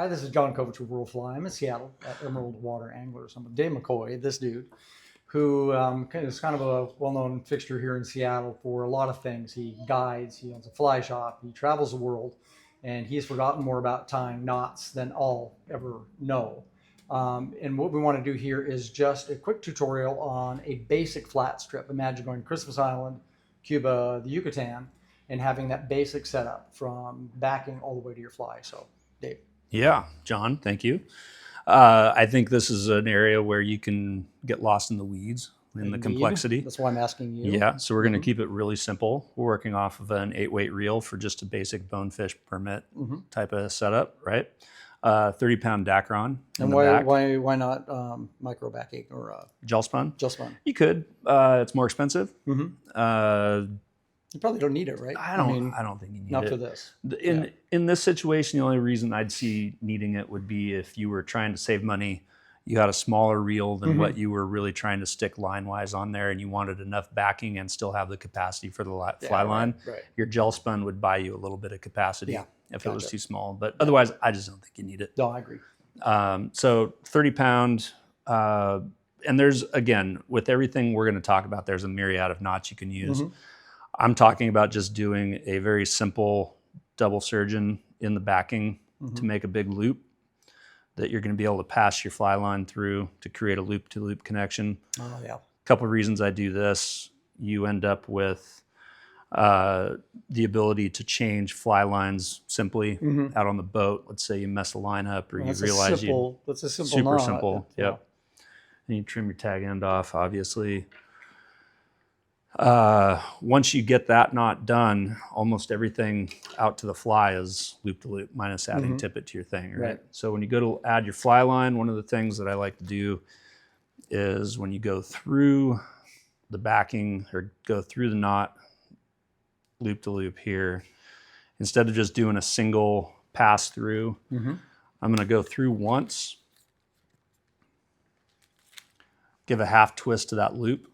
Hi, this is John Kovich with World Fly. I'm in Seattle at Emerald Water Anglers. I'm with Dave McCoy, this dude, who is kind of a well-known fixture here in Seattle for a lot of things. He guides, he owns a fly shop, he travels the world, and he's forgotten more about tying knots than I'll ever know. And what we want to do here is just a quick tutorial on a basic flat strip. Imagine going to Christmas Island, Cuba, the Yucatan, and having that basic setup from backing all the way to your fly. So, Dave. Yeah, John, thank you. I think this is an area where you can get lost in the weeds in the complexity. That's why I'm asking you. Yeah, so we're going to keep it really simple. We're working off of an 8-weight reel for just a basic bonefish permit type of setup, right? 30-pound Dacron. And why not micro backing or gel spun? Gel spun. You could. It's more expensive. You probably don't need it, right? I don't think you need it. Not for this. In this situation, the only reason I'd see needing it would be if you were trying to save money, you had a smaller reel than what you were really trying to stick line-wise on there, and you wanted enough backing and still have the capacity for the fly line. Right. Your gel spun would buy you a little bit of capacity if it was too small. But otherwise, I just don't think you need it. No, I agree. So 30-pound, and there's, again, with everything we're going to talk about, there's a myriad of knots you can use. I'm talking about just doing a very simple double surgeon in the backing to make a big loop that you're going to be able to pass your fly line through to create a loop-to-loop connection. Oh, yeah. A couple of reasons I do this. You end up with the ability to change fly lines simply out on the boat. Let's say you mess a line up or you realize that's a simple super knot. simple. Yep. And you trim your tag end off, obviously. Once you get that knot done, almost everything out to the fly is loop to loop minus adding tippet to your thing, right? So when you go to add your fly line, one of the things that I like to do is when you go through the backing or go through the knot loop to loop here, instead of just doing a single pass through, I'm going to go through once, give a half twist to that loop,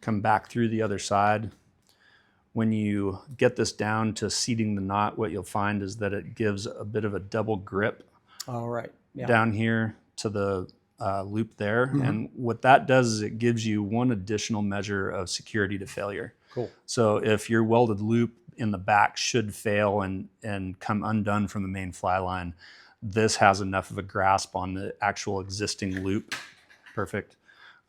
come back through the other side. When you get this down to seating the knot, what you'll find is that it gives a bit of a double grip down here to the loop there. And what that does is it gives you one additional measure of security to failure. Cool. So if your welded loop in the back should fail and come undone from the main fly line, this has enough of a grasp on the actual existing loop. Perfect.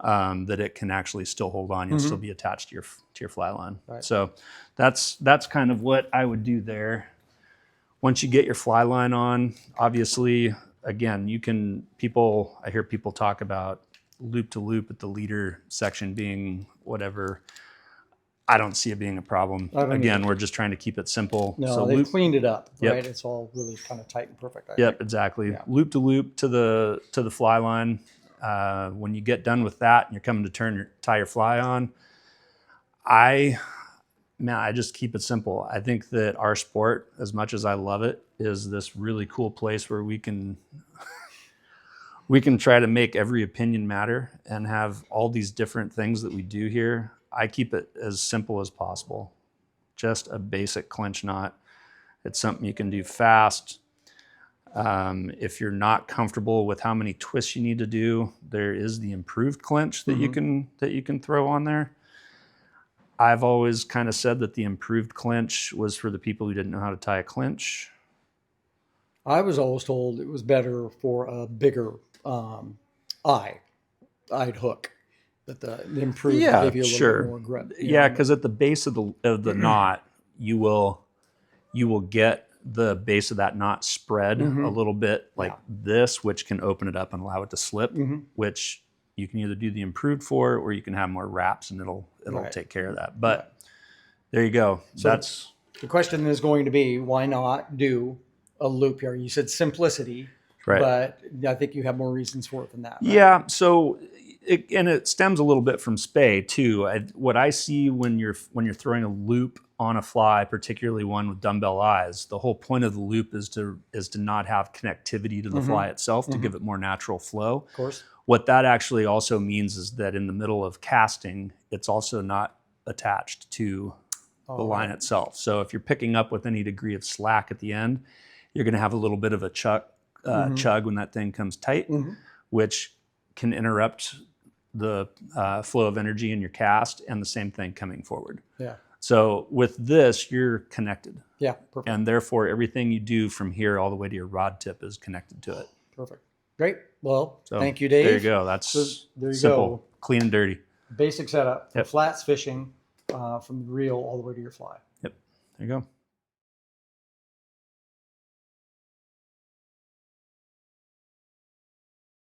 That it can actually still hold on. You'll still be attached to your fly line. Right. So that's kind of what I would do there. Once you get your fly line on, obviously, again, I hear people talk about loop to loop at the leader section being whatever. I don't see it being a problem. Again, we're just trying to keep it simple. No, so they cleaned it up, right? It's all really kind of tight and perfect. I think. Exactly. Yeah. Loop to loop to the fly line. When you get done with that and you're coming to tie your fly on, I just keep it simple. I think that our sport, as much as I love it, is this really cool place where we can try to make every opinion matter and have all these different things that we do here. I keep it as simple as possible. Just a basic clinch knot. It's something you can do fast. If you're not comfortable with how many twists you need to do, there is the improved clinch that you can throw on there. I've always kind of said that the improved clinch was for the people who didn't know how to tie a clinch. I was always told it was better for a bigger eyed hook. That the improved gave you a little bit more grip. Yeah, because at the base of the knot, you will get the base of that knot spread a little bit like this, which can open it up and allow it to slip, which you can either do the improved for, or you can have more wraps and it'll take care of that. But there you go. So that's the question is going to be, why not do a loop here? You said simplicity, but I think you have more reasons for it than that. Right? Yeah. So it stems a little bit from Spey too. What I see when you're throwing a loop on a fly, particularly one with dumbbell eyes, the whole point of the loop is to not have connectivity to the fly itself, to give it more natural flow. Of course. What that actually also means is that in the middle of casting, it's also not attached to the line itself. So if you're picking up with any degree of slack at the end, you're going to have a little bit of a chuck chug when that thing comes tight, which can interrupt the flow of energy in your cast, and the same thing coming forward. Yeah. So with this, you're connected. Yeah. Perfect. And therefore, everything you do from here all the way to your rod tip is connected to it. Perfect. Great. Well, So thank you, Dave. there you go. That's So there you simple, go. clean and dirty. Basic setup for Yep. flats fishing from the reel all the way to your fly. Yep. There you go.